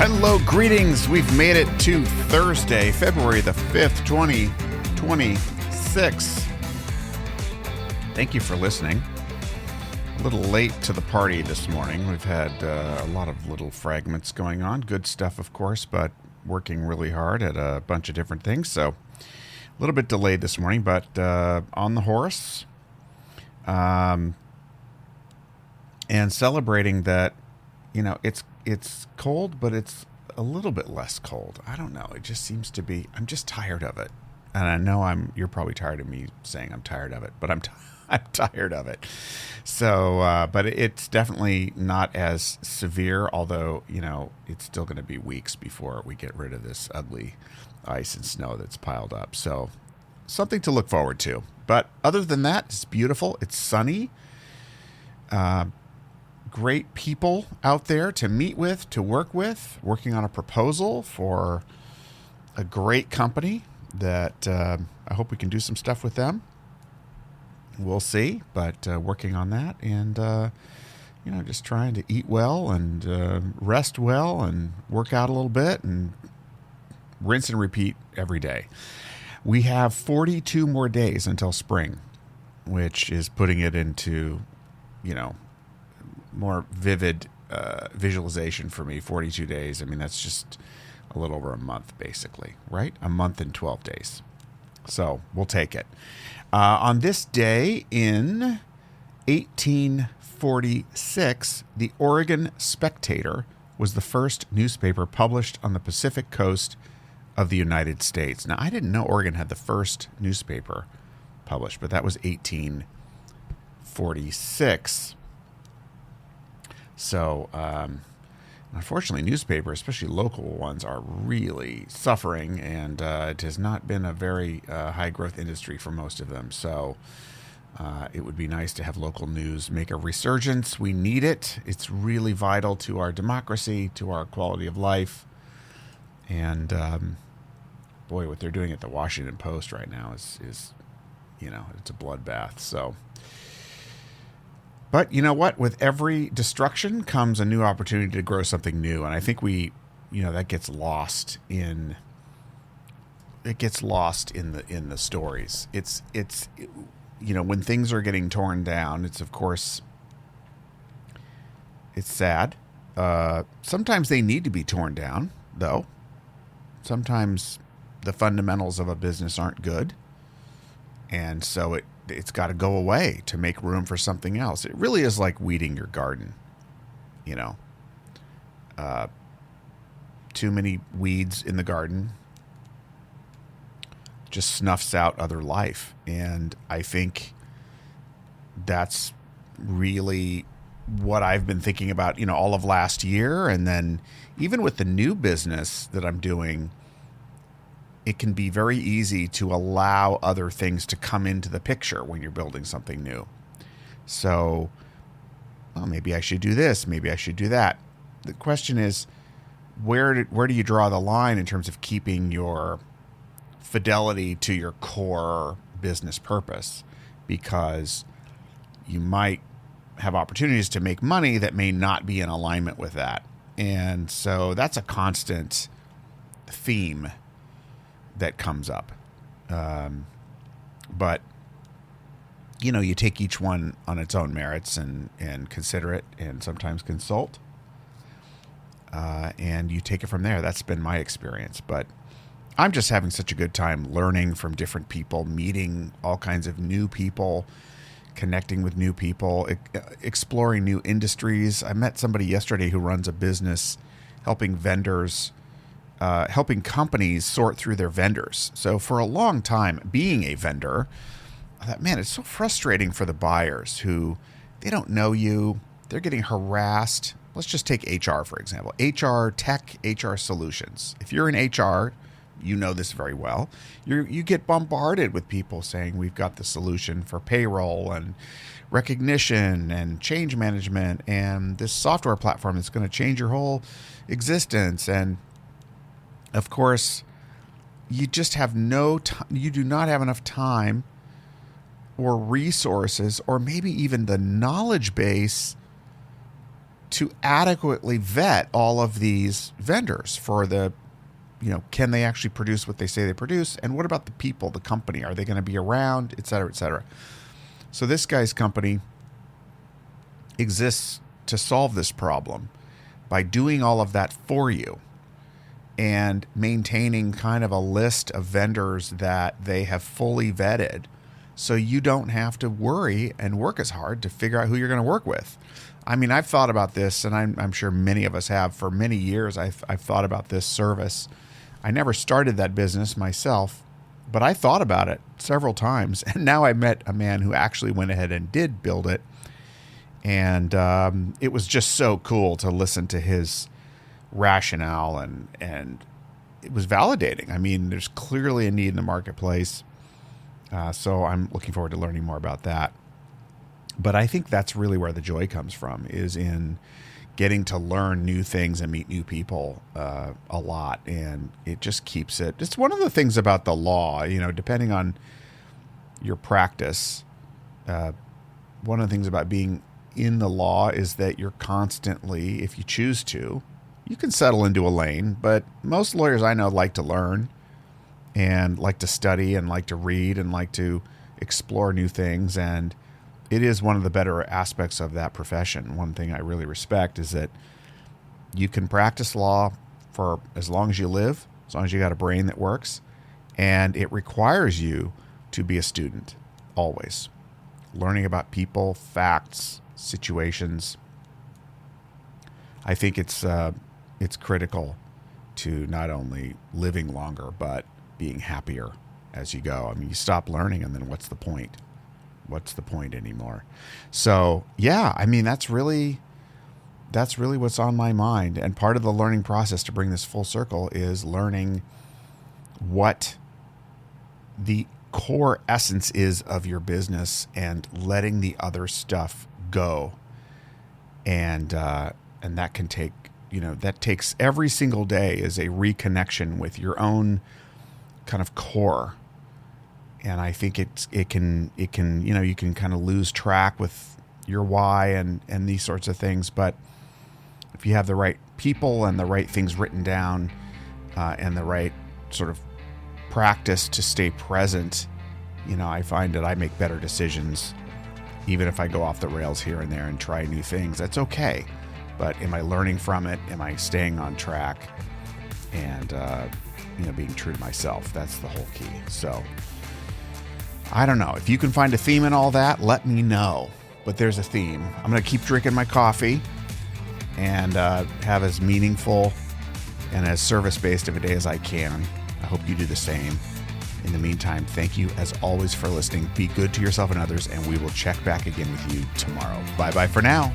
Hello, greetings. We've made it to Thursday, February the 5th, 2026. Thank you for listening. A little late to the party this morning. We've had a lot of little fragments going on. Good stuff, of course, but working really hard at a bunch of different things. So a little bit delayed this morning, but on the horse. And celebrating that, you know, it's cold, but it's a little bit less cold. I don't know. It just seems to be, I'm just tired of it. And I know you're probably tired of me saying I'm tired of it, but I'm tired of it. So, but it's definitely not as severe, although, you know, it's still going to be weeks before we get rid of this ugly ice and snow that's piled up. So something to look forward to. But other than that, it's beautiful. It's sunny. Great people out there to meet with, to work with, working on a proposal for a great company that I hope we can do some stuff with them. We'll see, but working on that and, you know, just trying to eat well and rest well and work out a little bit and rinse and repeat every day. We have 42 more days until spring, which is putting it into, you know, more vivid visualization for me. 42 days. I mean, that's just a little over a month, basically, right? A month and 12 days. So we'll take it. On this day in 1846, the Oregon Spectator was the first newspaper published on the Pacific coast of the United States. Now, I didn't know Oregon had the first newspaper published, but that was 1846. So, unfortunately, newspapers, especially local ones, are really suffering, and it has not been a very high-growth industry for most of them. So, it would be nice to have local news make a resurgence. We need it. It's really vital to our democracy, to our quality of life. And, boy, what they're doing at the Washington Post right now is you know, it's a bloodbath. So... But you know what? With every destruction comes a new opportunity to grow something new, and I think that gets lost in. It gets lost in the stories. It's you know, when things are getting torn down, it's of course. It's sad. Sometimes they need to be torn down, though. Sometimes the fundamentals of a business aren't good, and so it's got to go away to make room for something else. It really is like weeding your garden, you know. Too many weeds in the garden just snuffs out other life. And I think that's really what I've been thinking about, you know, all of last year. And then even with the new business that I'm doing, it can be very easy to allow other things to come into the picture when you're building something new. So, well, maybe I should do this. Maybe I should do that. The question is, where do you draw the line in terms of keeping your fidelity to your core business purpose? Because you might have opportunities to make money that may not be in alignment with that. And so that's a constant theme that comes up. But, you know, you take each one on its own merits and consider it and sometimes consult. And you take it from there. That's been my experience. But I'm just having such a good time learning from different people, meeting all kinds of new people, connecting with new people, exploring new industries. I met somebody yesterday who runs a business helping vendors helping companies sort through their vendors. So for a long time, being a vendor, I thought, man, it's so frustrating for the buyers who, they don't know you, they're getting harassed. Let's just take HR, for example. HR tech, HR solutions. If you're in HR, you know this very well. You get bombarded with people saying, we've got the solution for payroll and recognition and change management and this software platform that's going to change your whole existence. And of course, you just have you do not have enough time or resources or maybe even the knowledge base to adequately vet all of these vendors for the, can they actually produce what they say they produce? And what about the people, the company? Are they going to be around, et cetera, et cetera? So this guy's company exists to solve this problem by doing all of that for you and maintaining kind of a list of vendors that they have fully vetted, so you don't have to worry and work as hard to figure out who you're going to work with. I mean, I've thought about this, and I'm sure many of us have for many years. I've thought about this service. I never started that business myself, but I thought about it several times. And now I met a man who actually went ahead and did build it. And it was just so cool to listen to his rationale, and it was validating. I mean, there's clearly a need in the marketplace. So I'm looking forward to learning more about that. But I think that's really where the joy comes from, is in getting to learn new things and meet new people a lot. And it just keeps it. It's one of the things about the law, depending on your practice. One of the things about being in the law is that you're constantly, if you choose to, you can settle into a lane. But most lawyers I know like to learn and like to study and like to read and like to explore new things. And it is one of the better aspects of that profession. One thing I really respect is that you can practice law for as long as you live, as long as you got a brain that works, and it requires you to be a student, always. Learning about people, facts, situations. I think it's critical to not only living longer, but being happier as you go. I mean, you stop learning, and then what's the point? What's the point anymore? So yeah, I mean, that's really what's on my mind. And part of the learning process, to bring this full circle, is learning what the core essence is of your business and letting the other stuff go. And that can take, that takes every single day is a reconnection with your own kind of core. And I think it can you can kind of lose track with your why and these sorts of things. But if you have the right people and the right things written down, and the right sort of practice to stay present, I find that I make better decisions, even if I go off the rails here and there and try new things. That's okay. But am I learning from it? Am I staying on track? And being true to myself. That's the whole key. So I don't know. If you can find a theme in all that, let me know. But there's a theme. I'm going to keep drinking my coffee and have as meaningful and as service-based of a day as I can. I hope you do the same. In the meantime, thank you as always for listening. Be good to yourself and others, and we will check back again with you tomorrow. Bye-bye for now.